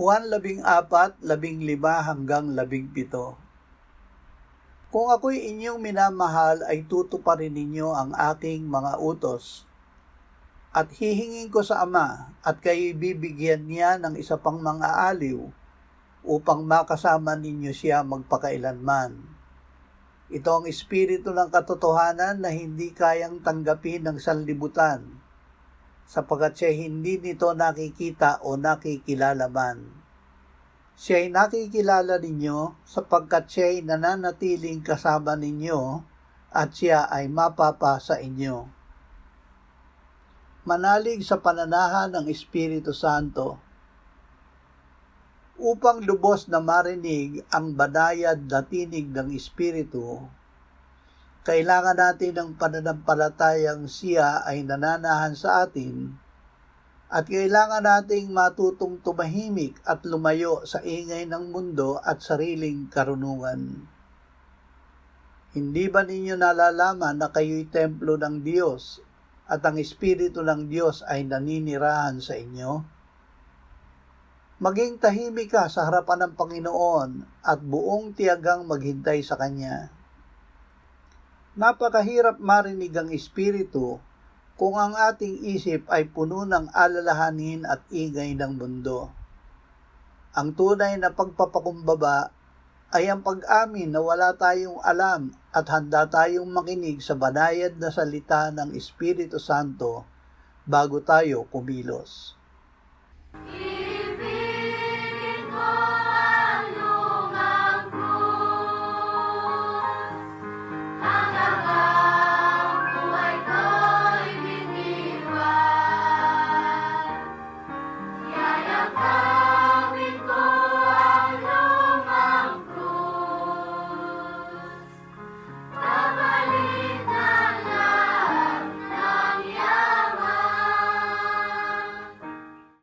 Juan 14:15-17. Kung ako'y inyong minamahal ay tutuparin ninyo ang aking mga utos. At hihingin ko sa Ama at kayo'y bibigyan niya ng isa pang mang-aaliw upang makasama ninyo siya magpakailanman. Ito ang espiritu ng katotohanan na hindi kayang tanggapin ng sanlibutan, sapagkat siya hindi nito nakikita o nakikilala man. Siya'y nakikilala ninyo sapagkat siya'y nananatiling kasama ninyo at siya ay mapapa sa inyo. Manalig sa pananahan ng Espiritu Santo. Upang lubos na marinig ang banayad na tinig ng Espiritu, kailangan natin ng pananampalatayang siya ay nananahan sa atin at kailangan nating matutong tumahimik at lumayo sa ingay ng mundo at sariling karunungan. Hindi ba ninyo nalalaman na kayo'y templo ng Diyos at ang Espiritu ng Diyos ay naninirahan sa inyo? Maging tahimik ka sa harapan ng Panginoon at buong tiyagang maghintay sa Kanya. Napakahirap marinig ang Espiritu kung ang ating isip ay puno ng alalahanin at ingay ng mundo. Ang tunay na pagpapakumbaba ay ang pag-amin na wala tayong alam at handa tayong makinig sa banayad na salita ng Espiritu Santo bago tayo kumilos.